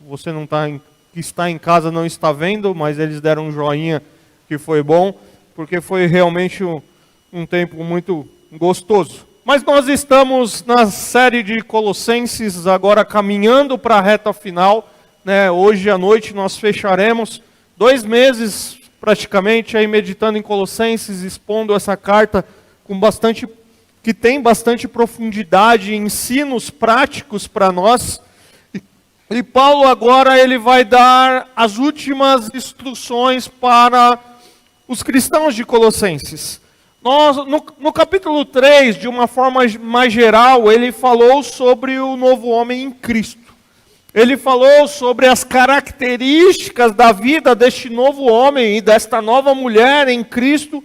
Você não tá que está em casa não está vendo, mas eles deram um joinha que foi bom, porque foi realmente um tempo muito gostoso. Mas nós estamos na série de Colossenses, agora caminhando para a reta final, né? Hoje à noite nós fecharemos 2 meses praticamente aí meditando em Colossenses, expondo essa carta que tem bastante profundidade, ensinos práticos para nós. E Paulo agora ele vai dar as últimas instruções para os cristãos de Colossenses. No capítulo 3, de uma forma mais geral, ele falou sobre o novo homem em Cristo. Ele falou sobre as características da vida deste novo homem e desta nova mulher em Cristo,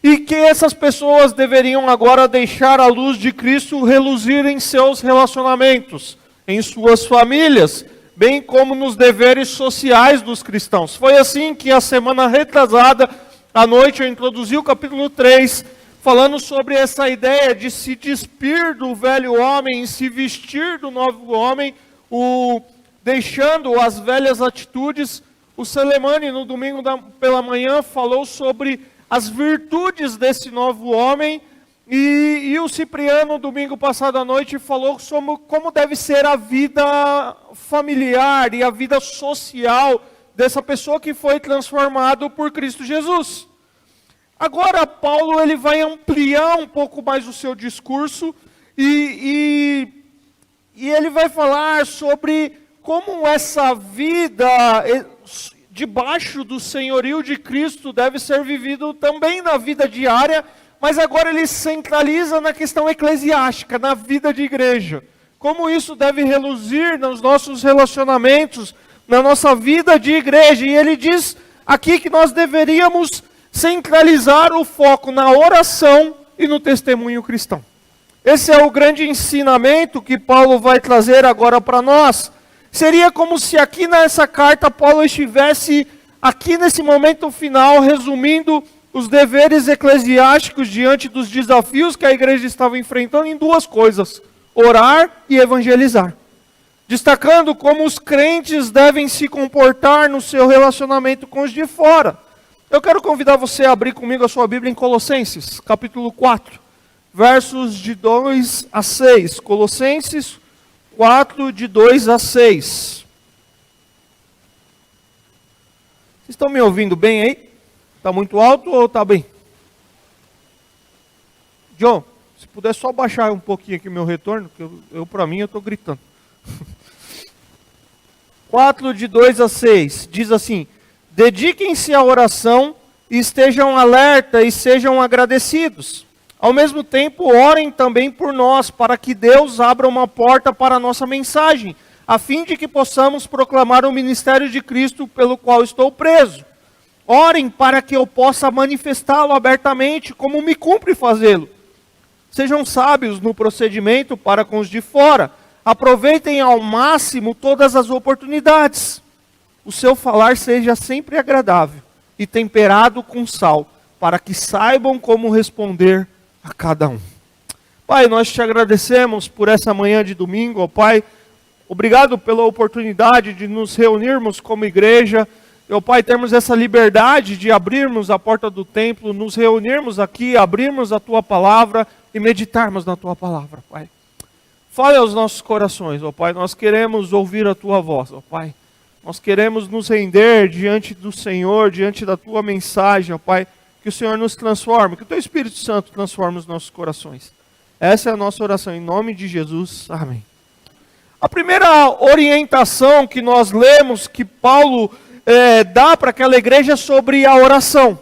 e que essas pessoas deveriam agora deixar a luz de Cristo reluzir em seus relacionamentos, em suas famílias, bem como nos deveres sociais dos cristãos. Foi assim que a semana retrasada, à noite, eu introduzi o capítulo 3, falando sobre essa ideia de se despir do velho homem e se vestir do novo homem, deixando as velhas atitudes. O Selemani, no domingo pela manhã, falou sobre as virtudes desse novo homem, e o Cipriano, domingo passado à noite, falou sobre como deve ser a vida familiar e a vida social dessa pessoa que foi transformado por Cristo Jesus. Agora Paulo ele vai ampliar um pouco mais o seu discurso e ele vai falar sobre como essa vida debaixo do senhorio de Cristo deve ser vivido também na vida diária, mas agora ele centraliza na questão eclesiástica, na vida de igreja. Como isso deve reluzir nos nossos relacionamentos, na nossa vida de igreja. E ele diz aqui que nós deveríamos centralizar o foco na oração e no testemunho cristão. Esse é o grande ensinamento que Paulo vai trazer agora para nós. Seria como se aqui nessa carta Paulo estivesse aqui nesse momento final resumindo os deveres eclesiásticos diante dos desafios que a igreja estava enfrentando em 2 coisas: orar e evangelizar. Destacando como os crentes devem se comportar no seu relacionamento com os de fora. Eu quero convidar você a abrir comigo a sua Bíblia em Colossenses, capítulo 4, versos de 2 a 6. Colossenses 4, de 2 a 6. Vocês estão me ouvindo bem aí? Está muito alto ou está bem? John, se puder só baixar um pouquinho aqui o meu retorno, porque para mim eu estou gritando. 4, de 2 a 6, diz assim: dediquem-se à oração e estejam alerta e sejam agradecidos. Ao mesmo tempo, orem também por nós, para que Deus abra uma porta para a nossa mensagem, a fim de que possamos proclamar o ministério de Cristo pelo qual estou preso. Orem para que eu possa manifestá-lo abertamente, como me cumpre fazê-lo. Sejam sábios no procedimento para com os de fora. Aproveitem ao máximo todas as oportunidades. O seu falar seja sempre agradável e temperado com sal, para que saibam como responder a cada um. Pai, nós te agradecemos por essa manhã de domingo, ó Pai. Obrigado pela oportunidade de nos reunirmos como igreja. Ó Pai, termos essa liberdade de abrirmos a porta do templo, nos reunirmos aqui, abrirmos a Tua palavra e meditarmos na Tua palavra, Pai. Fale aos nossos corações, ó Pai. Nós queremos ouvir a Tua voz, ó Pai. Nós queremos nos render diante do Senhor, diante da Tua mensagem, ó Pai. Que o Senhor nos transforme, que o Teu Espírito Santo transforme os nossos corações. Essa é a nossa oração, em nome de Jesus. Amém. A primeira orientação que nós lemos, que Paulo dá para aquela igreja sobre a oração.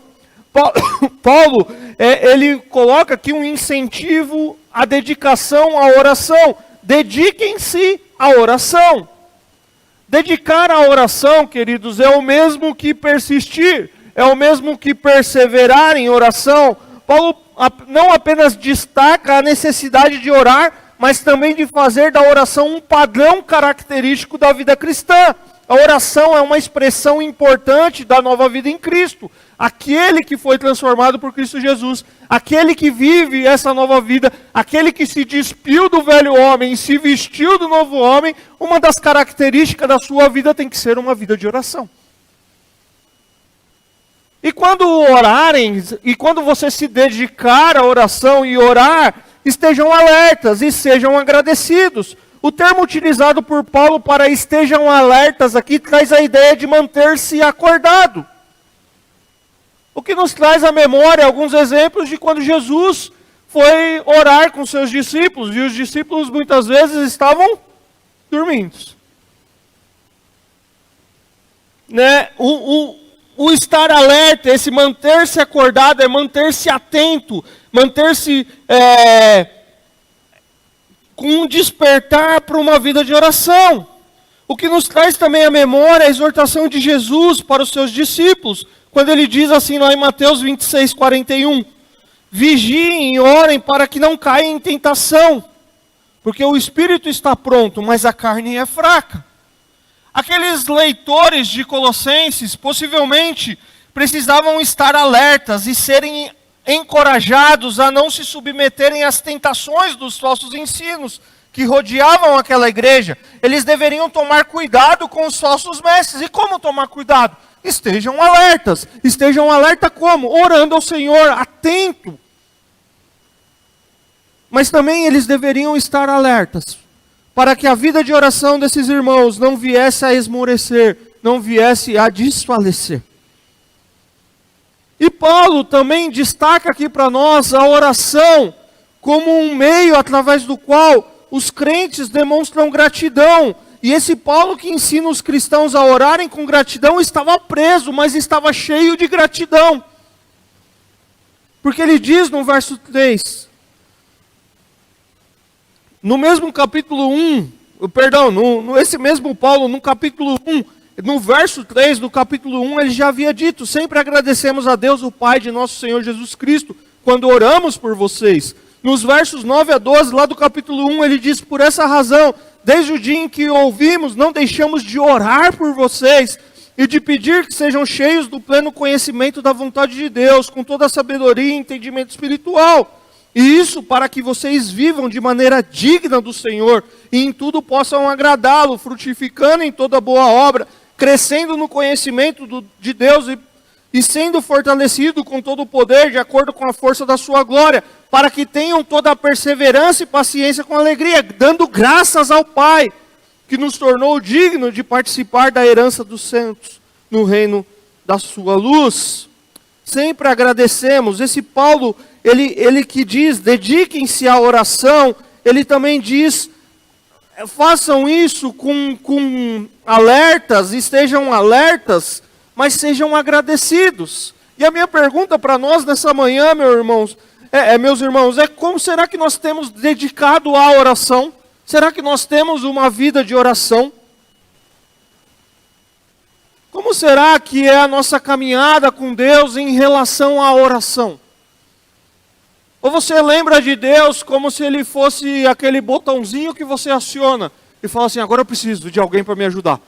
Paulo, ele coloca aqui um incentivo à dedicação à oração. Dediquem-se à oração. Dedicar à oração, queridos, é o mesmo que persistir. É o mesmo que perseverar em oração. Paulo não apenas destaca a necessidade de orar, mas também de fazer da oração um padrão característico da vida cristã. A oração é uma expressão importante da nova vida em Cristo. Aquele que foi transformado por Cristo Jesus, aquele que vive essa nova vida, aquele que se despiu do velho homem e se vestiu do novo homem, uma das características da sua vida tem que ser uma vida de oração. E quando orarem, e quando você se dedicar à oração e orar, estejam alertas e sejam agradecidos. O termo utilizado por Paulo para estejam alertas aqui traz a ideia de manter-se acordado. O que nos traz à memória alguns exemplos de quando Jesus foi orar com seus discípulos, e os discípulos muitas vezes estavam dormindo. Né? O estar alerta, esse manter-se acordado, é manter-se atento, manter-se com um despertar para uma vida de oração. O que nos traz também à memória a exortação de Jesus para os seus discípulos, quando ele diz assim lá em Mateus 26, 41, vigiem e orem para que não caiam em tentação, porque o espírito está pronto, mas a carne é fraca. Aqueles leitores de Colossenses possivelmente precisavam estar alertas e serem encorajados a não se submeterem às tentações dos falsos ensinos que rodeavam aquela igreja. Eles deveriam tomar cuidado com os falsos mestres. E como tomar cuidado? Estejam alertas. Estejam alerta como? Orando ao Senhor, atento. Mas também eles deveriam estar alertas para que a vida de oração desses irmãos não viesse a esmorecer, não viesse a desfalecer. E Paulo também destaca aqui para nós a oração como um meio através do qual os crentes demonstram gratidão. E esse Paulo que ensina os cristãos a orarem com gratidão estava preso, mas estava cheio de gratidão. Porque ele diz no verso 3, no mesmo capítulo 1, esse mesmo Paulo, no capítulo 1, no verso 3 do capítulo 1, ele já havia dito, sempre agradecemos a Deus, o Pai de nosso Senhor Jesus Cristo, quando oramos por vocês. Nos versos 9 a 12, lá do capítulo 1, ele diz, por essa razão, desde o dia em que ouvimos, não deixamos de orar por vocês e de pedir que sejam cheios do pleno conhecimento da vontade de Deus, com toda a sabedoria e entendimento espiritual. E isso para que vocês vivam de maneira digna do Senhor e em tudo possam agradá-lo, frutificando em toda boa obra, crescendo no conhecimento de Deus e sendo fortalecido com todo o poder, de acordo com a força da sua glória, para que tenham toda a perseverança e paciência com alegria, dando graças ao Pai, que nos tornou digno de participar da herança dos santos, no reino da sua luz. Sempre agradecemos. Esse Paulo, ele que diz, dediquem-se à oração, ele também diz, façam isso com alertas, estejam alertas, mas sejam agradecidos. E a minha pergunta para nós nessa manhã, meus irmãos, é como será que nós temos dedicado à oração? Será que nós temos uma vida de oração? Como será que é a nossa caminhada com Deus em relação à oração? Ou você lembra de Deus como se Ele fosse aquele botãozinho que você aciona e fala assim, agora eu preciso de alguém para me ajudar.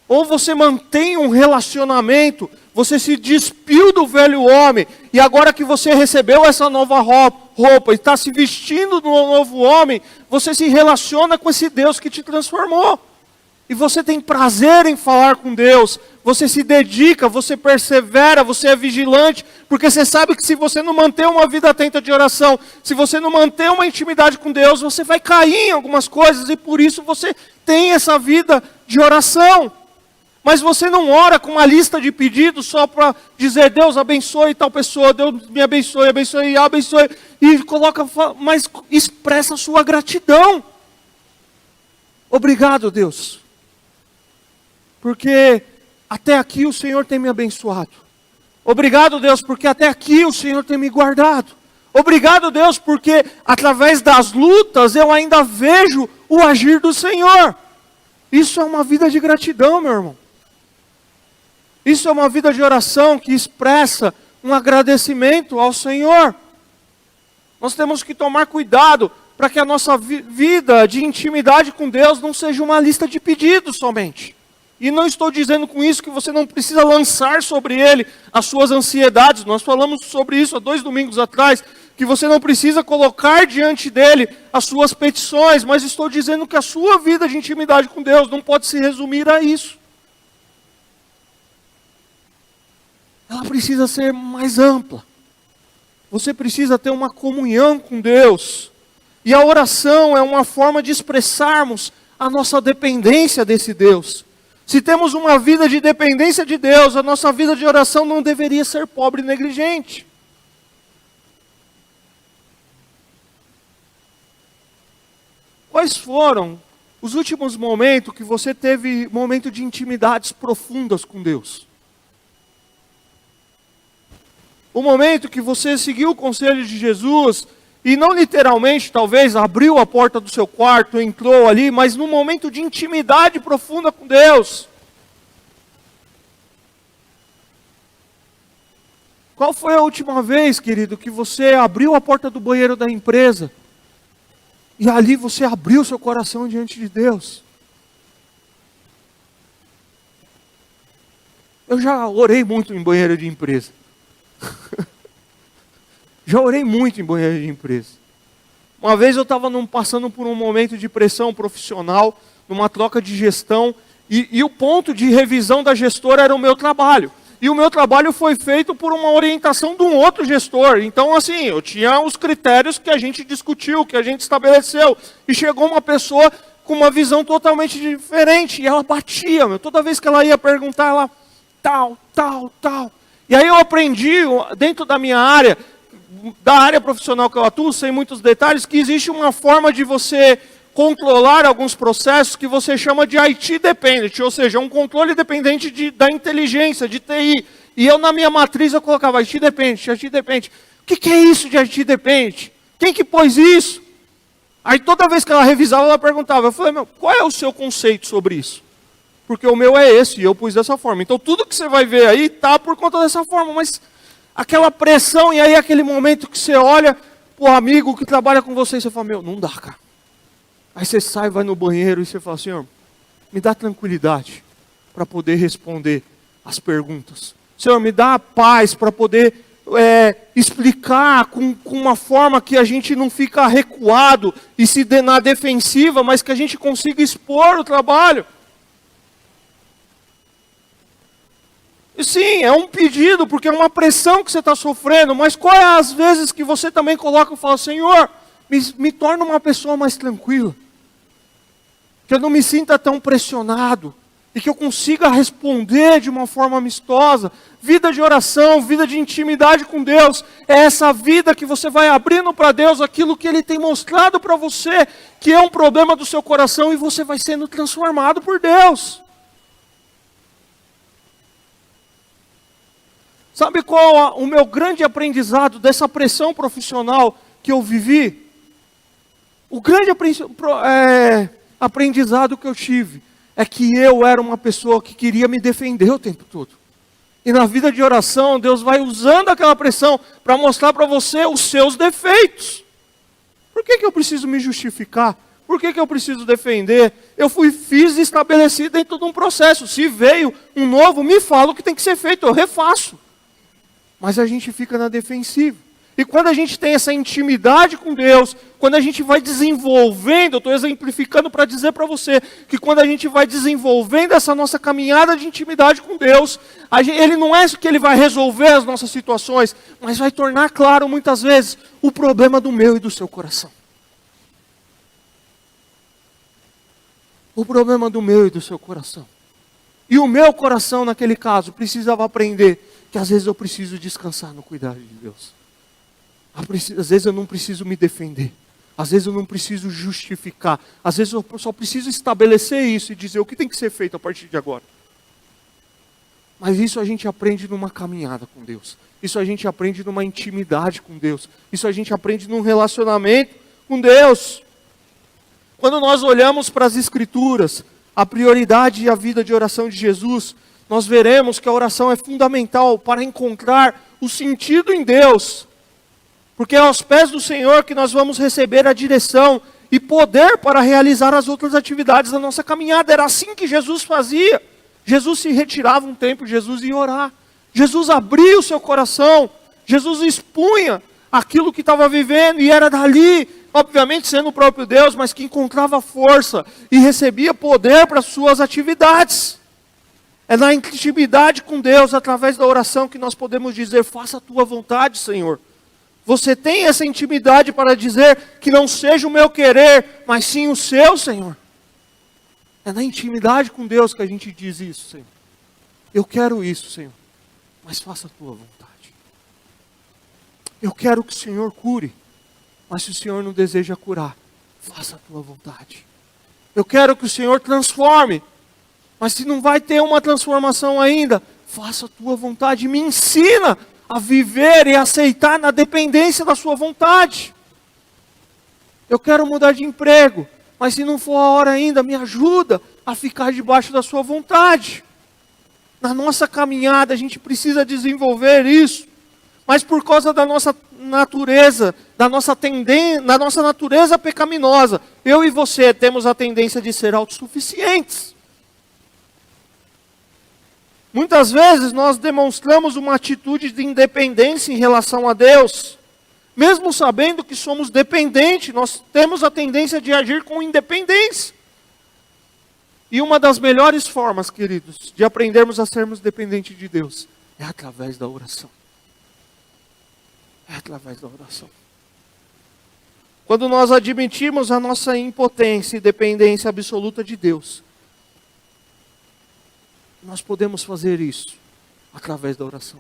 Ou você mantém um relacionamento, você se despiu do velho homem, e agora que você recebeu essa nova roupa e está se vestindo do novo homem, você se relaciona com esse Deus que te transformou. E você tem prazer em falar com Deus, você se dedica, você persevera, você é vigilante, porque você sabe que se você não manter uma vida atenta de oração, se você não manter uma intimidade com Deus, você vai cair em algumas coisas, e por isso você tem essa vida de oração. Mas você não ora com uma lista de pedidos só para dizer, Deus abençoe tal pessoa, Deus me abençoe, abençoe, e coloca, mas expressa a sua gratidão. Obrigado, Deus, porque até aqui o Senhor tem me abençoado. Obrigado, Deus, porque até aqui o Senhor tem me guardado. Obrigado, Deus, porque através das lutas eu ainda vejo o agir do Senhor. Isso é uma vida de gratidão, meu irmão. Isso é uma vida de oração que expressa um agradecimento ao Senhor. Nós temos que tomar cuidado para que a nossa vida de intimidade com Deus não seja uma lista de pedidos somente. E não estou dizendo com isso que você não precisa lançar sobre Ele as suas ansiedades. Nós falamos sobre isso há 2 domingos atrás, que você não precisa colocar diante dEle as suas petições, mas estou dizendo que a sua vida de intimidade com Deus não pode se resumir a isso. Ela precisa ser mais ampla. Você precisa ter uma comunhão com Deus. E a oração é uma forma de expressarmos a nossa dependência desse Deus. Se temos uma vida de dependência de Deus, a nossa vida de oração não deveria ser pobre e negligente. Quais foram os últimos momentos que você teve momento de intimidades profundas com Deus? O momento que você seguiu o conselho de Jesus e não literalmente, talvez, abriu a porta do seu quarto, entrou ali, mas num momento de intimidade profunda com Deus. Qual foi a última vez, querido, que você abriu a porta do banheiro da empresa e ali você abriu seu coração diante de Deus? Eu já orei muito em banheiro de empresa. Já orei muito em banheiro de empresa. Uma vez eu estava passando por um momento de pressão profissional, numa troca de gestão, e o ponto de revisão da gestora era o meu trabalho. E o meu trabalho foi feito por uma orientação de um outro gestor. Então, assim, eu tinha os critérios que a gente discutiu, que a gente estabeleceu. E chegou uma pessoa com uma visão totalmente diferente. E ela batia, toda vez que ela ia perguntar, ela tal. E aí eu aprendi, dentro da minha área, da área profissional que eu atuo, sem muitos detalhes, que existe uma forma de você controlar alguns processos que você chama de IT dependent, ou seja, um controle dependente da inteligência, de TI. E eu na minha matriz eu colocava IT dependent. O que é isso de IT dependent? Quem que pôs isso? Aí toda vez que ela revisava, ela perguntava. Eu falei, qual é o seu conceito sobre isso? Porque o meu é esse, e eu pus dessa forma. Então tudo que você vai ver aí está por conta dessa forma, mas aquela pressão, e aí aquele momento que você olha o amigo que trabalha com você, e você fala, não dá, cara. Aí você sai, vai no banheiro e você fala, Senhor, me dá tranquilidade para poder responder as perguntas. Senhor, me dá paz para poder explicar com uma forma que a gente não fica recuado e se dê na defensiva, mas que a gente consiga expor o trabalho. E sim, é um pedido, porque é uma pressão que você está sofrendo, mas qual é as vezes que você também coloca e fala, Senhor, me torna uma pessoa mais tranquila, que eu não me sinta tão pressionado, e que eu consiga responder de uma forma amistosa. Vida de oração, vida de intimidade com Deus, é essa vida que você vai abrindo para Deus aquilo que Ele tem mostrado para você, que é um problema do seu coração, e você vai sendo transformado por Deus. Sabe qual o meu grande aprendizado dessa pressão profissional que eu vivi? O grande aprendizado que eu tive é que eu era uma pessoa que queria me defender o tempo todo. E na vida de oração, Deus vai usando aquela pressão para mostrar para você os seus defeitos. Por que eu preciso me justificar? Por que eu preciso defender? Fiz e estabeleci dentro de um processo. Se veio um novo, me fala o que tem que ser feito, eu refaço. Mas a gente fica na defensiva. E quando a gente tem essa intimidade com Deus, quando a gente vai desenvolvendo, eu estou exemplificando para dizer para você, que quando a gente vai desenvolvendo essa nossa caminhada de intimidade com Deus, Ele não é que Ele vai resolver as nossas situações, mas vai tornar claro muitas vezes o problema do meu e do seu coração. O problema do meu e do seu coração. E o meu coração, naquele caso, precisava aprender que às vezes eu preciso descansar no cuidado de Deus. Às vezes eu não preciso me defender. Às vezes eu não preciso justificar. Às vezes eu só preciso estabelecer isso e dizer o que tem que ser feito a partir de agora. Mas isso a gente aprende numa caminhada com Deus. Isso a gente aprende numa intimidade com Deus. Isso a gente aprende num relacionamento com Deus. Quando nós olhamos para as Escrituras, a prioridade e a vida de oração de Jesus, nós veremos que a oração é fundamental para encontrar o sentido em Deus. Porque é aos pés do Senhor que nós vamos receber a direção e poder para realizar as outras atividades da nossa caminhada. Era assim que Jesus fazia. Jesus se retirava um tempo, Jesus ia orar. Jesus abria o seu coração, Jesus expunha aquilo que estava vivendo e era dali, obviamente sendo o próprio Deus, mas que encontrava força e recebia poder para as suas atividades. É na intimidade com Deus, através da oração, que nós podemos dizer: faça a tua vontade, Senhor. Você tem essa intimidade para dizer que não seja o meu querer, mas sim o seu, Senhor. É na intimidade com Deus que a gente diz isso, Senhor. Eu quero isso, Senhor, mas faça a tua vontade. Eu quero que o Senhor cure, mas se o Senhor não deseja curar, faça a tua vontade. Eu quero que o Senhor transforme, mas se não vai ter uma transformação ainda, faça a tua vontade. Me ensina a viver e aceitar na dependência da sua vontade. Eu quero mudar de emprego, mas se não for a hora ainda, me ajuda a ficar debaixo da sua vontade. Na nossa caminhada a gente precisa desenvolver isso, mas por causa da nossa natureza, da nossa natureza pecaminosa, eu e você temos a tendência de ser autossuficientes. Muitas vezes nós demonstramos uma atitude de independência em relação a Deus, mesmo sabendo que somos dependentes, nós temos a tendência de agir com independência. E uma das melhores formas, queridos, de aprendermos a sermos dependentes de Deus, é através da oração. É através da oração. Quando nós admitimos a nossa impotência e dependência absoluta de Deus, nós podemos fazer isso através da oração.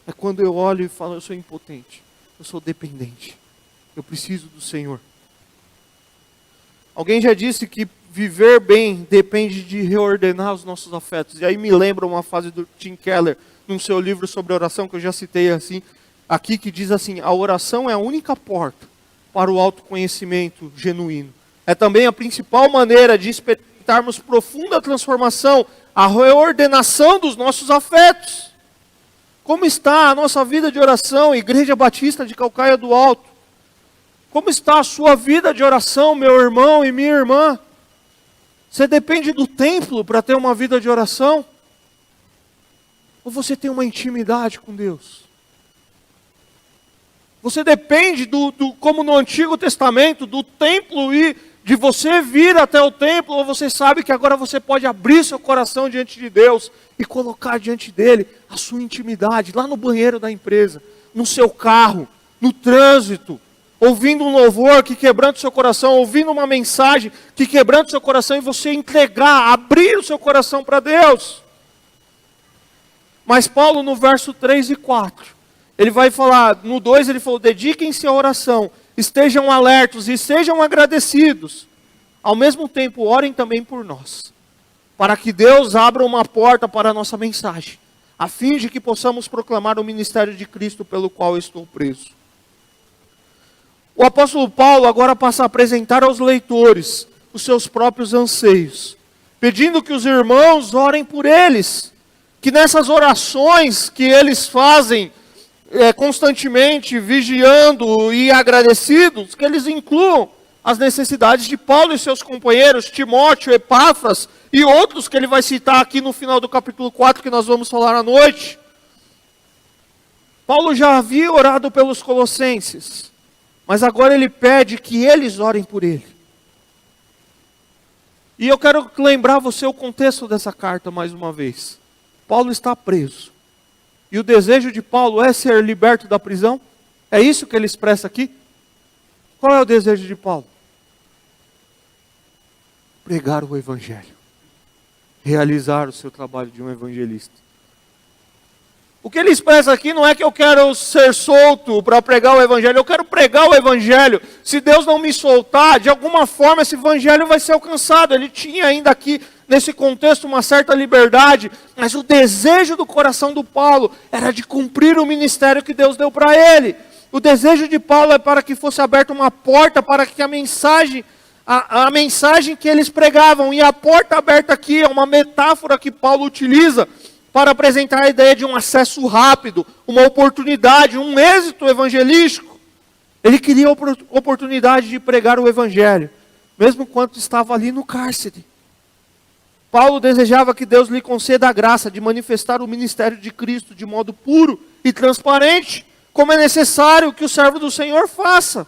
É quando eu olho e falo: eu sou impotente, eu sou dependente, eu preciso do Senhor. Alguém já disse que viver bem depende de reordenar os nossos afetos. E aí me lembra uma frase do Tim Keller, num seu livro sobre oração, que eu já citei assim, aqui, que diz assim: a oração é a única porta para o autoconhecimento genuíno. É também a principal maneira de experimentarmos profunda transformação, a reordenação dos nossos afetos. Como está a nossa vida de oração, Igreja Batista de Calcaia do Alto? Como está a sua vida de oração, meu irmão e minha irmã? Você depende do templo para ter uma vida de oração? Ou você tem uma intimidade com Deus? Você depende como no Antigo Testamento, do templo e de você vir até o templo, ou você sabe que agora você pode abrir seu coração diante de Deus e colocar diante dele a sua intimidade, lá no banheiro da empresa, no seu carro, no trânsito, ouvindo um louvor que quebranta o seu coração, ouvindo uma mensagem que quebranta o seu coração, e você entregar, abrir o seu coração para Deus. Mas Paulo, no verso 3 e 4, ele vai falar, no 2 ele falou: dediquem-se à oração, estejam alertos e sejam agradecidos. Ao mesmo tempo, orem também por nós, para que Deus abra uma porta para a nossa mensagem, a fim de que possamos proclamar o ministério de Cristo pelo qual eu estou preso. O apóstolo Paulo agora passa a apresentar aos leitores os seus próprios anseios, pedindo que os irmãos orem por eles, que nessas orações que eles fazem constantemente, vigiando e agradecidos, que eles incluam as necessidades de Paulo e seus companheiros, Timóteo, Epáfras e outros que ele vai citar aqui no final do capítulo 4, que nós vamos falar à noite. Paulo já havia orado pelos colossenses, mas agora ele pede que eles orem por ele. E eu quero lembrar você o contexto dessa carta mais uma vez. Paulo está preso. E o desejo de Paulo é ser liberto da prisão? É isso que ele expressa aqui? Qual é o desejo de Paulo? Pregar o Evangelho. Realizar o seu trabalho de um evangelista. O que ele expressa aqui não é que eu quero ser solto para pregar o Evangelho. Eu quero pregar o Evangelho. Se Deus não me soltar, de alguma forma esse Evangelho vai ser alcançado. Ele tinha ainda aqui, nesse contexto, uma certa liberdade. Mas o desejo do coração do Paulo era de cumprir o ministério que Deus deu para ele. O desejo de Paulo é para que fosse aberta uma porta para que a mensagem que eles pregavam, e a porta aberta aqui é uma metáfora que Paulo utiliza para apresentar a ideia de um acesso rápido, uma oportunidade, um êxito evangelístico. Ele queria a oportunidade de pregar o Evangelho, mesmo quando estava ali no cárcere. Paulo desejava que Deus lhe conceda a graça de manifestar o ministério de Cristo de modo puro e transparente, como é necessário que o servo do Senhor faça.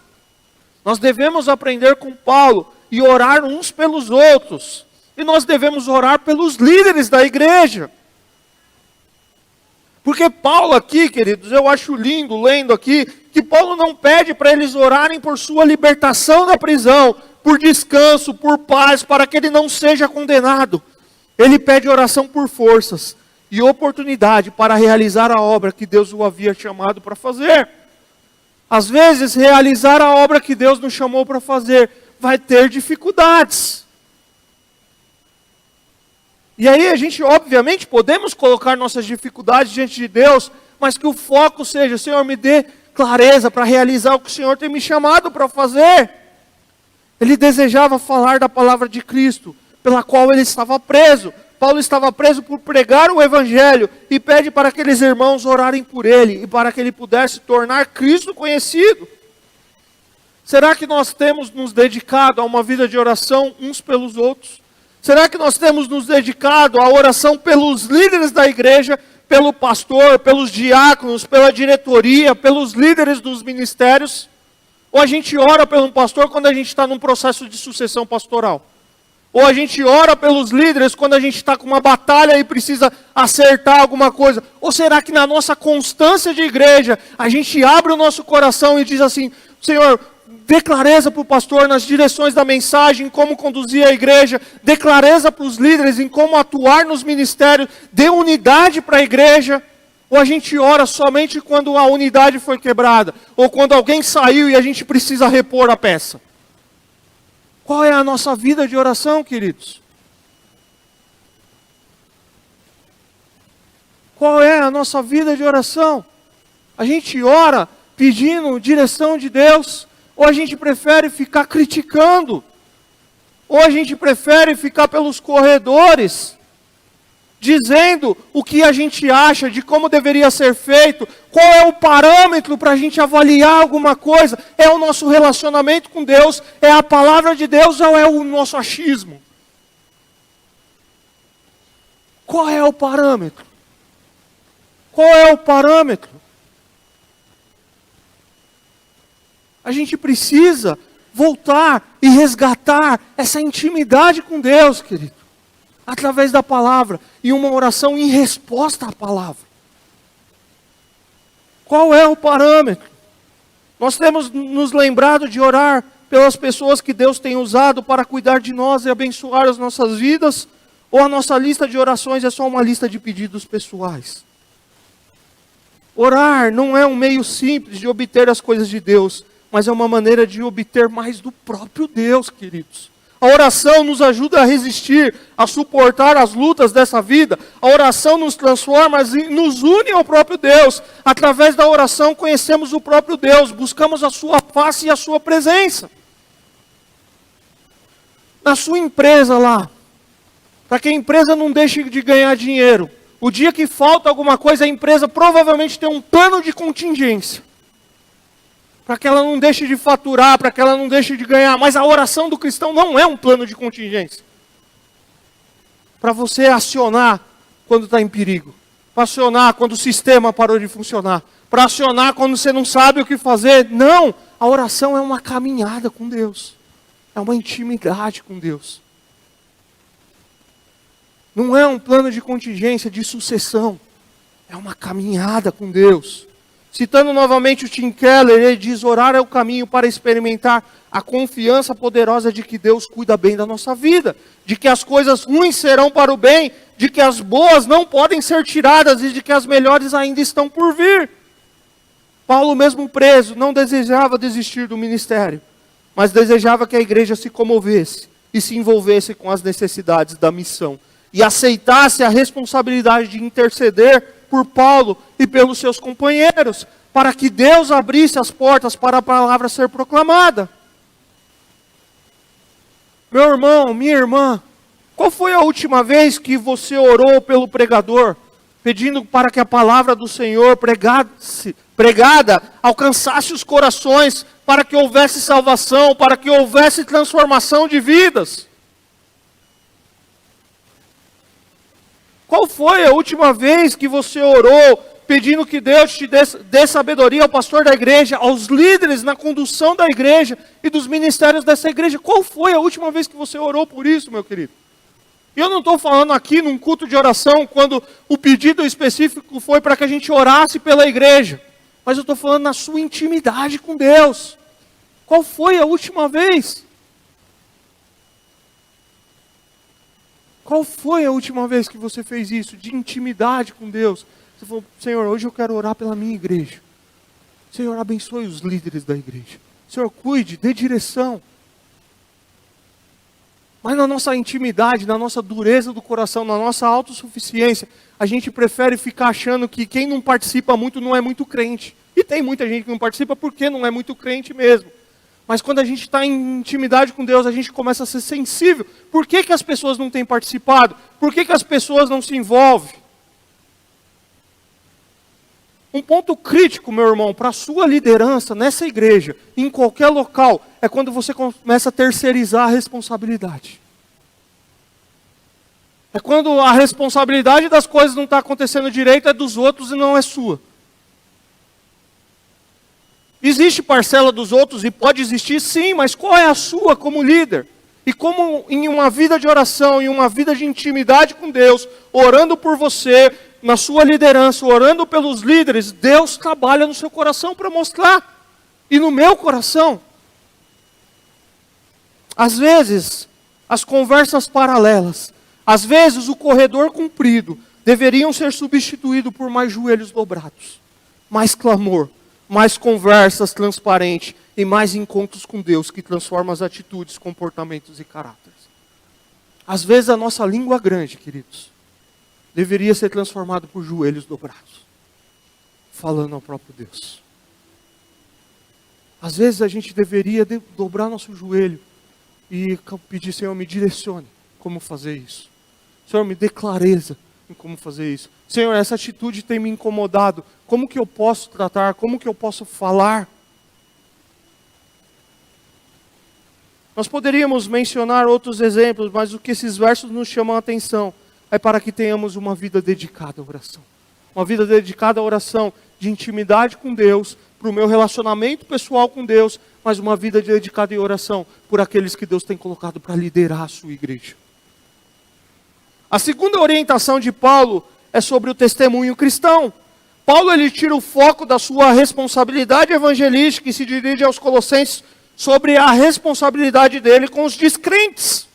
Nós devemos aprender com Paulo e orar uns pelos outros. E nós devemos orar pelos líderes da igreja. Porque Paulo aqui, queridos, eu acho lindo lendo aqui, que Paulo não pede para eles orarem por sua libertação da prisão, por descanso, por paz, para que ele não seja condenado. Ele pede oração por forças e oportunidade para realizar a obra que Deus o havia chamado para fazer. Às vezes, realizar a obra que Deus nos chamou para fazer vai ter dificuldades. E aí a gente, obviamente, podemos colocar nossas dificuldades diante de Deus, mas que o foco seja, Senhor, me dê clareza para realizar o que o Senhor tem me chamado para fazer. Ele desejava falar da palavra de Cristo, pela qual ele estava preso. Paulo estava preso por pregar o Evangelho e pede para aqueles irmãos orarem por ele e para que ele pudesse tornar Cristo conhecido. Será que nós temos nos dedicado a uma vida de oração uns pelos outros? Será que nós temos nos dedicado à oração pelos líderes da igreja, pelo pastor, pelos diáconos, pela diretoria, pelos líderes dos ministérios? Ou a gente ora pelo pastor quando a gente está num processo de sucessão pastoral? Ou a gente ora pelos líderes quando a gente está com uma batalha e precisa acertar alguma coisa? Ou será que na nossa constância de igreja, a gente abre o nosso coração e diz assim, Senhor, dê clareza para o pastor nas direções da mensagem, em como conduzir a igreja, dê clareza para os líderes em como atuar nos ministérios, dê unidade para a igreja? Ou a gente ora somente quando a unidade foi quebrada, ou quando alguém saiu e a gente precisa repor a peça? Qual é a nossa vida de oração, queridos? Qual é a nossa vida de oração? A gente ora pedindo direção de Deus, ou a gente prefere ficar criticando, ou a gente prefere ficar pelos corredores, dizendo o que a gente acha de como deveria ser feito? Qual é o parâmetro para a gente avaliar alguma coisa? É o nosso relacionamento com Deus? É a palavra de Deus ou é o nosso achismo? Qual é o parâmetro? Qual é o parâmetro? A gente precisa voltar e resgatar essa intimidade com Deus, querido, através da palavra e uma oração em resposta à palavra. Qual é o parâmetro? Nós temos nos lembrado de orar pelas pessoas que Deus tem usado para cuidar de nós e abençoar as nossas vidas, ou a nossa lista de orações é só uma lista de pedidos pessoais? Orar não é um meio simples de obter as coisas de Deus, mas é uma maneira de obter mais do próprio Deus, queridos. A oração nos ajuda a resistir, a suportar as lutas dessa vida. A oração nos transforma e nos une ao próprio Deus. Através da oração conhecemos o próprio Deus, buscamos a sua face e a sua presença. Na sua empresa lá, para que a empresa não deixe de ganhar dinheiro, o dia que falta alguma coisa, a empresa provavelmente tem um plano de contingência, para que ela não deixe de faturar, para que ela não deixe de ganhar. Mas a oração do cristão não é um plano de contingência, para você acionar quando está em perigo, para acionar quando o sistema parou de funcionar, para acionar quando você não sabe o que fazer. Não, a oração é uma caminhada com Deus, é uma intimidade com Deus. Não é um plano de contingência, de sucessão, é uma caminhada com Deus. Citando novamente o Tim Keller, ele diz: orar é o caminho para experimentar a confiança poderosa de que Deus cuida bem da nossa vida, de que as coisas ruins serão para o bem, de que as boas não podem ser tiradas e de que as melhores ainda estão por vir. Paulo, mesmo preso, não desejava desistir do ministério, mas desejava que a igreja se comovesse e se envolvesse com as necessidades da missão e aceitasse a responsabilidade de interceder por Paulo e pelos seus companheiros, para que Deus abrisse as portas para a palavra ser proclamada. Meu irmão, minha irmã, qual foi a última vez que você orou pelo pregador, pedindo para que a palavra do Senhor pregada alcançasse os corações, para que houvesse salvação, para que houvesse transformação de vidas. Qual foi a última vez que você orou pedindo que Deus te dê sabedoria ao pastor da igreja, aos líderes na condução da igreja e dos ministérios dessa igreja? Qual foi a última vez que você orou por isso, meu querido? E eu não estou falando aqui num culto de oração, quando o pedido específico foi para que a gente orasse pela igreja. Mas eu estou falando na sua intimidade com Deus. Qual foi a última vez? Qual foi a última vez que você fez isso, de intimidade com Deus? Você falou, Senhor, hoje eu quero orar pela minha igreja. Senhor, abençoe os líderes da igreja. Senhor, cuide, dê direção. Mas na nossa intimidade, na nossa dureza do coração, na nossa autossuficiência, a gente prefere ficar achando que quem não participa muito não é muito crente. E tem muita gente que não participa porque não é muito crente mesmo. Mas quando a gente está em intimidade com Deus, a gente começa a ser sensível. Por que que as pessoas não têm participado? Por que que as pessoas não se envolvem? Um ponto crítico, meu irmão, para a sua liderança nessa igreja, em qualquer local, é quando você começa a terceirizar a responsabilidade. É quando a responsabilidade das coisas não está acontecendo direito, é dos outros e não é sua. Existe parcela dos outros e pode existir sim, mas qual é a sua como líder? E como em uma vida de oração, em uma vida de intimidade com Deus, orando por você, na sua liderança, orando pelos líderes, Deus trabalha no seu coração para mostrar. E no meu coração. Às vezes, as conversas paralelas, às vezes o corredor comprido, deveriam ser substituídos por mais joelhos dobrados, mais clamor, mais conversas transparentes e mais encontros com Deus que transformam as atitudes, comportamentos e caráteres. Às vezes a nossa língua grande, queridos, deveria ser transformada por joelhos dobrados, falando ao próprio Deus. Às vezes a gente deveria dobrar nosso joelho e pedir, Senhor, me direcione como fazer isso. Senhor, me dê clareza em como fazer isso. Senhor, essa atitude tem me incomodado. Como que eu posso tratar? Como que eu posso falar? Nós poderíamos mencionar outros exemplos, mas o que esses versos nos chamam a atenção é para que tenhamos uma vida dedicada à oração. Uma vida dedicada à oração, de intimidade com Deus, para o meu relacionamento pessoal com Deus, mas uma vida dedicada em oração por aqueles que Deus tem colocado para liderar a sua igreja. A segunda orientação de Paulo é sobre o testemunho cristão. Paulo ele tira o foco da sua responsabilidade evangelística e se dirige aos Colossenses sobre a responsabilidade dele com os descrentes.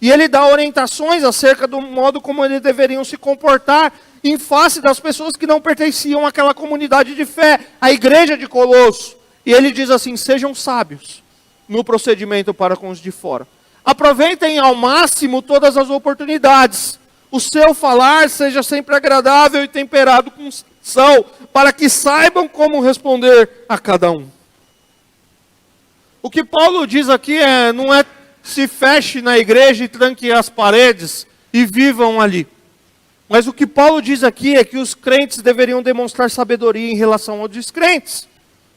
E ele dá orientações acerca do modo como eles deveriam se comportar em face das pessoas que não pertenciam àquela comunidade de fé, a igreja de Colosso. E ele diz assim, sejam sábios no procedimento para com os de fora. Aproveitem ao máximo todas as oportunidades. O seu falar seja sempre agradável e temperado com sal, para que saibam como responder a cada um. O que Paulo diz aqui não é se feche na igreja e tranque as paredes e vivam ali. Mas o que Paulo diz aqui é que os crentes deveriam demonstrar sabedoria em relação aos descrentes.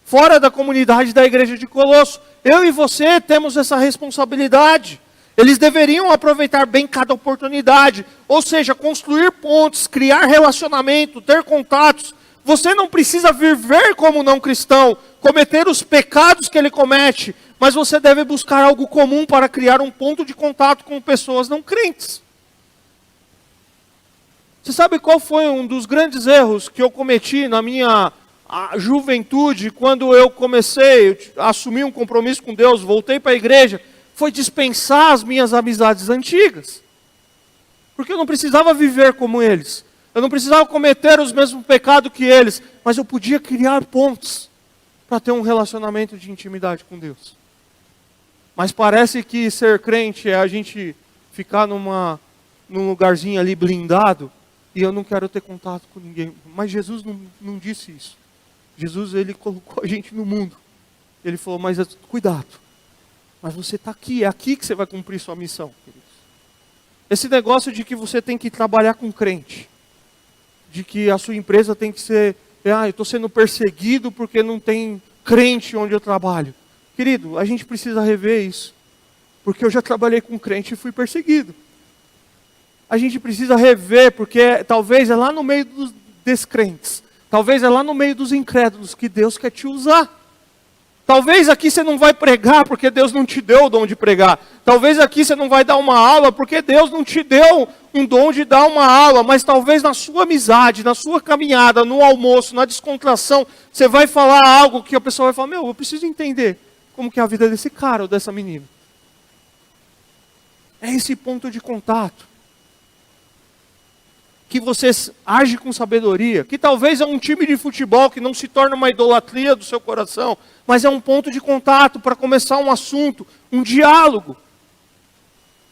Fora da comunidade da igreja de Colosso. Eu e você temos essa responsabilidade. Eles deveriam aproveitar bem cada oportunidade. Ou seja, construir pontes, criar relacionamento, ter contatos. Você não precisa viver como não cristão, cometer os pecados que ele comete. Mas você deve buscar algo comum para criar um ponto de contato com pessoas não crentes. Você sabe qual foi um dos grandes erros que eu cometi na minha juventude, quando eu comecei a assumir um compromisso com Deus, voltei para a igreja, foi dispensar as minhas amizades antigas. Porque eu não precisava viver como eles. Eu não precisava cometer os mesmos pecados que eles, mas eu podia criar pontes para ter um relacionamento de intimidade com Deus. Mas parece que ser crente é a gente ficar num lugarzinho ali blindado e eu não quero ter contato com ninguém. Mas Jesus não disse isso. Jesus, ele colocou a gente no mundo. Ele falou, mas cuidado. Mas você está aqui, é aqui que você vai cumprir sua missão, queridos. Esse negócio de que você tem que trabalhar com crente. De que a sua empresa tem que ser, eu estou sendo perseguido porque não tem crente onde eu trabalho. Querido, a gente precisa rever isso. Porque eu já trabalhei com crente e fui perseguido. A gente precisa rever, porque talvez é lá no meio dos descrentes, talvez é lá no meio dos incrédulos que Deus quer te usar. Talvez aqui você não vai pregar porque Deus não te deu o dom de pregar. Talvez aqui você não vai dar uma aula porque Deus não te deu um dom de dar uma aula. Mas talvez na sua amizade, na sua caminhada, no almoço, na descontração, você vai falar algo que a pessoa vai falar, meu, eu preciso entender como que é a vida desse cara ou dessa menina. É esse ponto de contato. Que você age com sabedoria, que talvez é um time de futebol que não se torna uma idolatria do seu coração, mas é um ponto de contato para começar um assunto, um diálogo.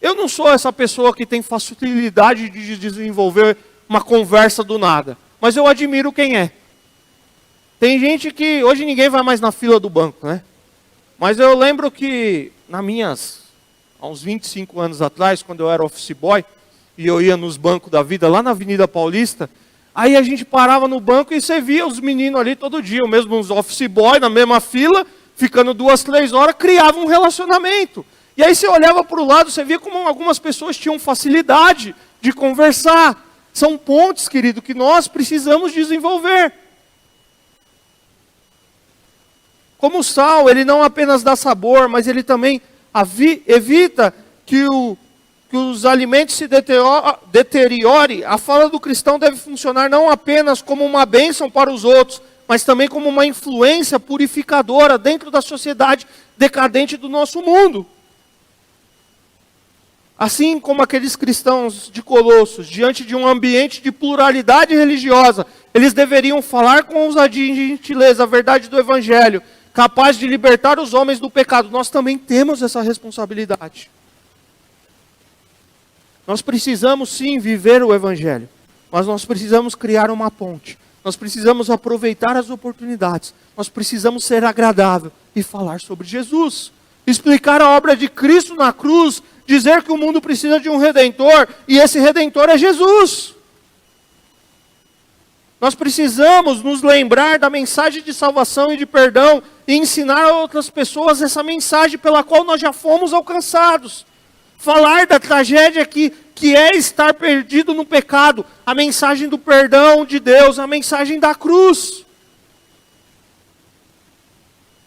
Eu não sou essa pessoa que tem facilidade de desenvolver uma conversa do nada, mas eu admiro quem é. Tem gente que, hoje ninguém vai mais na fila do banco, né? Mas eu lembro que, há uns 25 anos atrás, quando eu era office boy, e eu ia nos bancos da vida, lá na Avenida Paulista, aí a gente parava no banco e você via os meninos ali todo dia, mesmo os office boy na mesma fila, ficando 2, 3 horas, criavam um relacionamento. E aí você olhava para o lado, você via como algumas pessoas tinham facilidade de conversar. São pontes, querido, que nós precisamos desenvolver. Como o sal, ele não apenas dá sabor, mas ele também evita que os alimentos se deteriorem. A fala do cristão deve funcionar não apenas como uma bênção para os outros, mas também como uma influência purificadora dentro da sociedade decadente do nosso mundo. Assim como aqueles cristãos de Colossos, diante de um ambiente de pluralidade religiosa, eles deveriam falar com ousadia e gentileza a verdade do Evangelho, capaz de libertar os homens do pecado. Nós também temos essa responsabilidade. Nós precisamos sim viver o Evangelho, mas nós precisamos criar uma ponte. Nós precisamos aproveitar as oportunidades. Nós precisamos ser agradável e falar sobre Jesus. Explicar a obra de Cristo na cruz, dizer que o mundo precisa de um Redentor, e esse Redentor é Jesus. Nós precisamos nos lembrar da mensagem de salvação e de perdão, e ensinar a outras pessoas essa mensagem pela qual nós já fomos alcançados. Falar da tragédia que é estar perdido no pecado, a mensagem do perdão de Deus, a mensagem da cruz.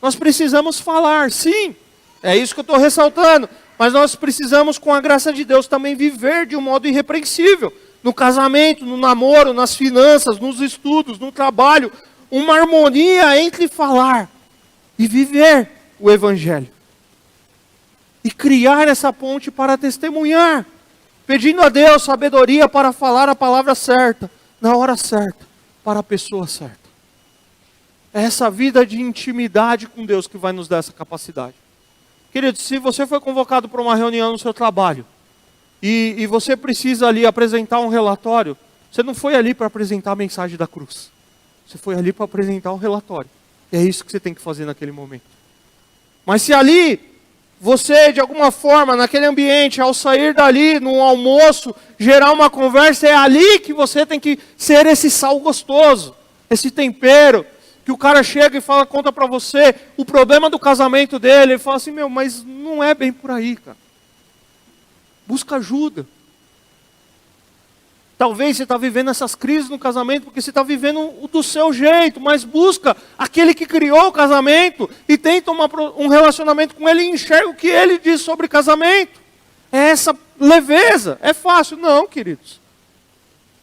Nós precisamos falar, sim, é isso que eu estou ressaltando, mas nós precisamos, com a graça de Deus, também viver de um modo irrepreensível, no casamento, no namoro, nas finanças, nos estudos, no trabalho, uma harmonia entre falar e viver o Evangelho. E criar essa ponte para testemunhar, pedindo a Deus sabedoria para falar a palavra certa, na hora certa, para a pessoa certa. É essa vida de intimidade com Deus que vai nos dar essa capacidade. Querido, se você foi convocado para uma reunião no seu trabalho, e você precisa ali apresentar um relatório, você não foi ali para apresentar a mensagem da cruz. Você foi ali para apresentar um relatório. E é isso que você tem que fazer naquele momento. Mas se ali você, de alguma forma, naquele ambiente, ao sair dali, no almoço, gerar uma conversa, é ali que você tem que ser esse sal gostoso, esse tempero, que o cara chega e fala, conta para você o problema do casamento dele, ele fala assim, meu, mas não é bem por aí, cara. Busca ajuda. Talvez você está vivendo essas crises no casamento porque você está vivendo o do seu jeito, mas busca aquele que criou o casamento e tenta um relacionamento com ele e enxerga o que ele diz sobre casamento. É essa leveza. É fácil? Não, queridos.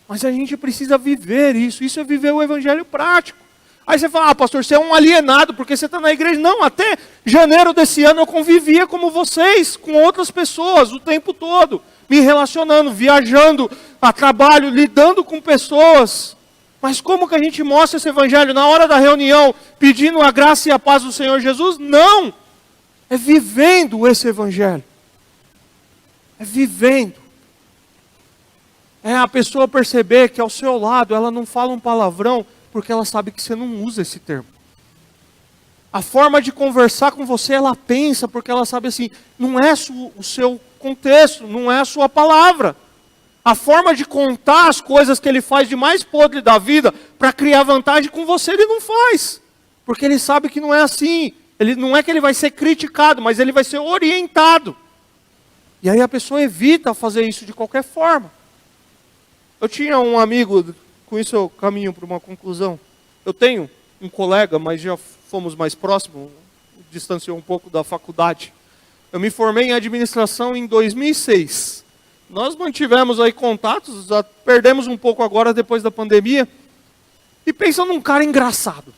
Mas a gente precisa viver isso. Isso é viver o evangelho prático. Aí você fala, pastor, você é um alienado porque você está na igreja. Não, até janeiro desse ano eu convivia como vocês, com outras pessoas o tempo todo. Me relacionando, viajando a trabalho, lidando com pessoas. Mas como que a gente mostra esse evangelho na hora da reunião, pedindo a graça e a paz do Senhor Jesus? Não! É vivendo esse evangelho. É vivendo. É a pessoa perceber que ao seu lado ela não fala um palavrão porque ela sabe que você não usa esse termo. A forma de conversar com você, ela pensa porque ela sabe assim, não é o seu contexto, não é a sua palavra. A forma de contar as coisas que ele faz de mais podre da vida para criar vantagem com você, ele não faz. Porque ele sabe que não é assim. Não é que ele vai ser criticado, mas ele vai ser orientado. E aí a pessoa evita fazer isso de qualquer forma. Eu tinha um amigo, com isso eu caminho para uma conclusão. Eu tenho um colega, mas já fomos mais próximos, distanciou um pouco da faculdade. Eu me formei em administração em 2006. Nós mantivemos aí contatos, perdemos um pouco agora depois da pandemia. E pensa num cara engraçado.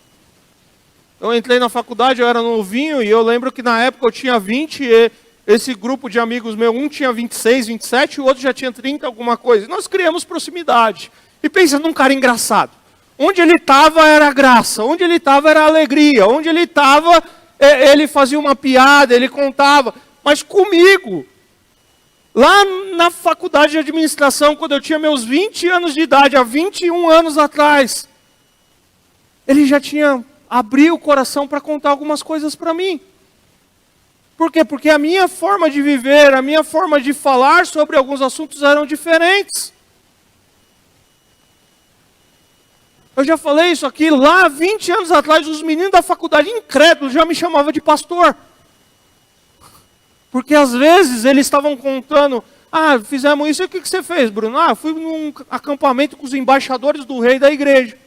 Eu entrei na faculdade, eu era novinho, e eu lembro que na época eu tinha 20, e esse grupo de amigos meu, um tinha 26, 27, e o outro já tinha 30, alguma coisa. E nós criamos proximidade. E pensa num cara engraçado. Onde ele estava era graça, onde ele estava era alegria, onde ele estava, ele fazia uma piada, ele contava. Mas comigo, lá na faculdade de administração, quando eu tinha meus 20 anos de idade, há 21 anos atrás, ele já tinha abriu o coração para contar algumas coisas para mim. Por quê? Porque a minha forma de viver, a minha forma de falar sobre alguns assuntos eram diferentes. Eu já falei isso aqui, lá 20 anos atrás, os meninos da faculdade incrédulos já me chamavam de pastor. Porque às vezes eles estavam contando, fizemos isso, e o que você fez, Bruno? Fui num acampamento com os embaixadores do rei da igreja.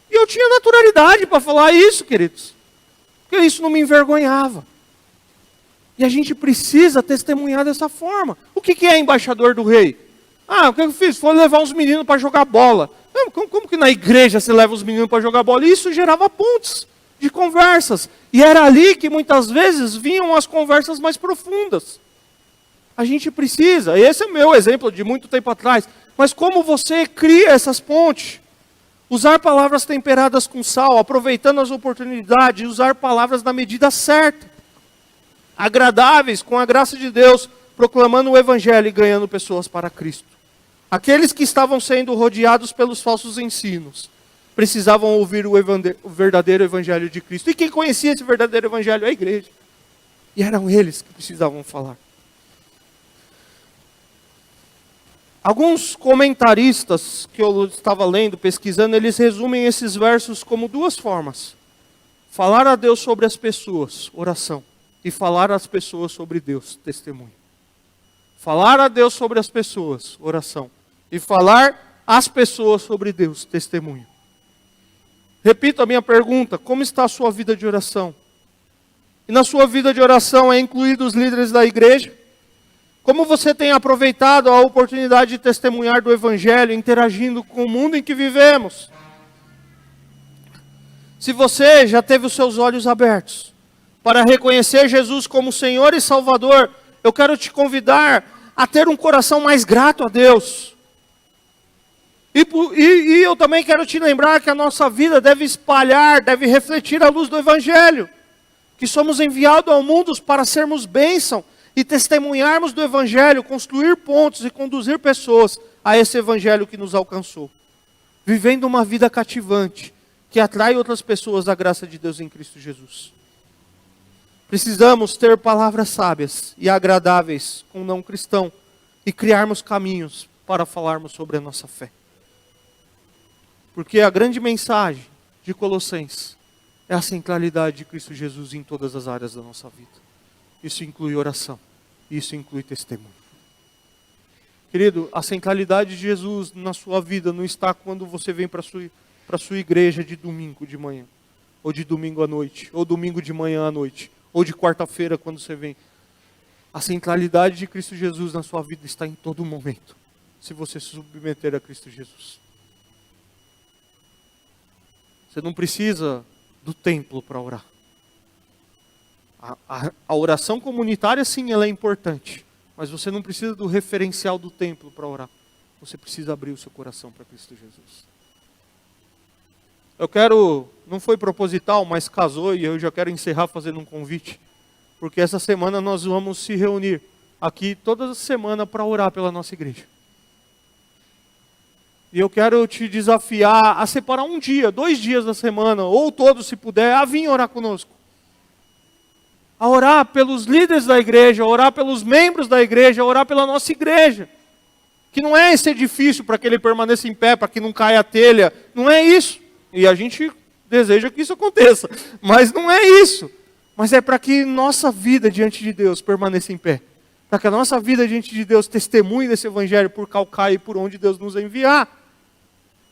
E eu tinha naturalidade para falar isso, queridos. Porque isso não me envergonhava. E a gente precisa testemunhar dessa forma. O que é embaixador do rei? O que eu fiz? Foi levar os meninos para jogar bola. Como que na igreja você leva os meninos para jogar bola? E isso gerava pontos de conversas. E era ali que muitas vezes vinham as conversas mais profundas. A gente precisa, esse é meu exemplo de muito tempo atrás, mas como você cria essas pontes? Usar palavras temperadas com sal, aproveitando as oportunidades, usar palavras na medida certa. Agradáveis com a graça de Deus, proclamando o evangelho e ganhando pessoas para Cristo. Aqueles que estavam sendo rodeados pelos falsos ensinos, precisavam ouvir o verdadeiro evangelho de Cristo. E quem conhecia esse verdadeiro evangelho? A igreja. E eram eles que precisavam falar. Alguns comentaristas que eu estava lendo, pesquisando, eles resumem esses versos como duas formas. Falar a Deus sobre as pessoas, oração. E falar às pessoas sobre Deus, testemunho. Falar a Deus sobre as pessoas, oração. E falar às pessoas sobre Deus, testemunho. Repito a minha pergunta, como está a sua vida de oração? E na sua vida de oração é incluído os líderes da igreja? Como você tem aproveitado a oportunidade de testemunhar do Evangelho, interagindo com o mundo em que vivemos? Se você já teve os seus olhos abertos para reconhecer Jesus como Senhor e Salvador, eu quero te convidar a ter um coração mais grato a Deus. E eu também quero te lembrar que a nossa vida deve espalhar, deve refletir a luz do Evangelho. Que somos enviados ao mundo para sermos bênção e testemunharmos do Evangelho, construir pontos e conduzir pessoas a esse Evangelho que nos alcançou. Vivendo uma vida cativante, que atrai outras pessoas à graça de Deus em Cristo Jesus. Precisamos ter palavras sábias e agradáveis com o não cristão e criarmos caminhos para falarmos sobre a nossa fé. Porque a grande mensagem de Colossenses é a centralidade de Cristo Jesus em todas as áreas da nossa vida. Isso inclui oração, isso inclui testemunho. Querido, a centralidade de Jesus na sua vida não está quando você vem para a sua igreja de domingo de manhã, ou de domingo à noite, ou domingo de manhã à noite, ou de quarta-feira quando você vem. A centralidade de Cristo Jesus na sua vida está em todo momento, se você se submeter a Cristo Jesus. Você não precisa do templo para orar. A oração comunitária, sim, ela é importante. Mas você não precisa do referencial do templo para orar. Você precisa abrir o seu coração para Cristo Jesus. Eu quero, não foi proposital, mas casou, e eu já quero encerrar fazendo um convite. Porque essa semana nós vamos se reunir aqui toda semana para orar pela nossa igreja. E eu quero te desafiar a separar um dia, 2 dias da semana, ou todos se puder, a vir orar conosco. A orar pelos líderes da igreja, a orar pelos membros da igreja, a orar pela nossa igreja. Que não é esse edifício para que ele permaneça em pé, para que não caia a telha. Não é isso. E a gente deseja que isso aconteça. Mas não é isso. mas é para que nossa vida diante de Deus permaneça em pé. Para que a nossa vida diante de Deus testemunhe desse evangelho por Calcaia e por onde Deus nos enviar.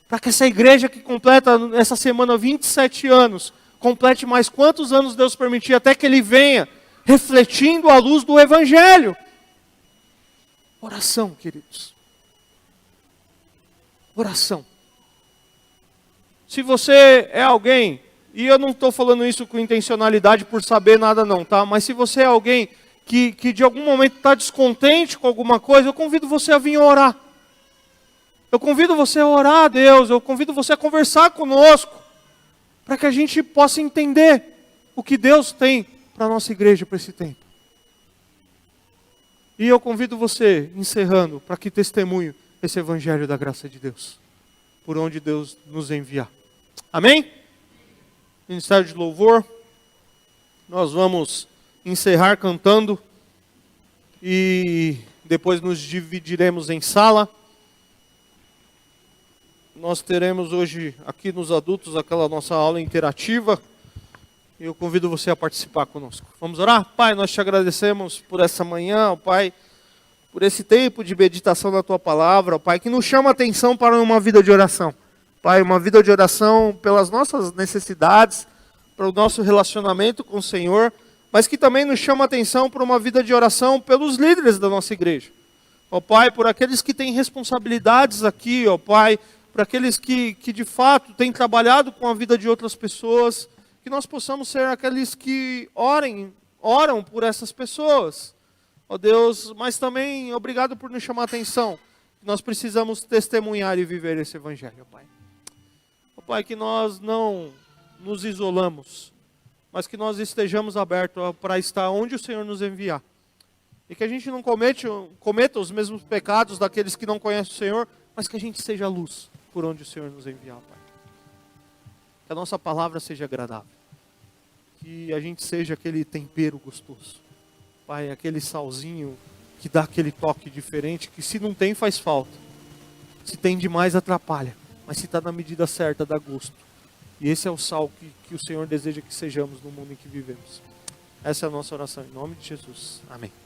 Para que essa igreja que completa essa semana 27 anos, complete mais quantos anos Deus permitir até que Ele venha, refletindo a luz do evangelho. Oração, queridos. Oração. Se você é alguém, e eu não estou falando isso com intencionalidade por saber nada não, tá? Mas se você é alguém que de algum momento está descontente com alguma coisa, eu convido você a vir orar. Eu convido você a orar a Deus, eu convido você a conversar conosco, para que a gente possa entender o que Deus tem para a nossa igreja, para esse tempo. E eu convido você, encerrando, para que testemunhe esse evangelho da graça de Deus, por onde Deus nos enviar. Amém? Ministério de louvor, nós vamos encerrar cantando e depois nos dividiremos em sala. Nós teremos hoje aqui nos adultos aquela nossa aula interativa e eu convido você a participar conosco. Vamos orar? Pai, nós te agradecemos por essa manhã, ó Pai, por esse tempo de meditação da Tua Palavra, ó Pai, que nos chama a atenção para uma vida de oração. Pai, uma vida de oração pelas nossas necessidades, para o nosso relacionamento com o Senhor, mas que também nos chama a atenção para uma vida de oração pelos líderes da nossa igreja. Ó Pai, por aqueles que têm responsabilidades aqui, ó Pai, para aqueles que de fato têm trabalhado com a vida de outras pessoas, que nós possamos ser aqueles que oram por essas pessoas. Ó Deus, mas também obrigado por nos chamar a atenção. Nós precisamos testemunhar e viver esse evangelho, ó Pai. Ó Pai, que nós não nos isolamos, mas que nós estejamos abertos para estar onde o Senhor nos enviar. E que a gente não cometa os mesmos pecados daqueles que não conhecem o Senhor, mas que a gente seja luz por onde o Senhor nos enviar, Pai. Que a nossa palavra seja agradável. Que a gente seja aquele tempero gostoso. Pai, aquele salzinho que dá aquele toque diferente, que se não tem faz falta. Se tem demais atrapalha, mas se está na medida certa dá gosto. E esse é o sal que o Senhor deseja que sejamos no mundo em que vivemos. Essa é a nossa oração em nome de Jesus. Amém.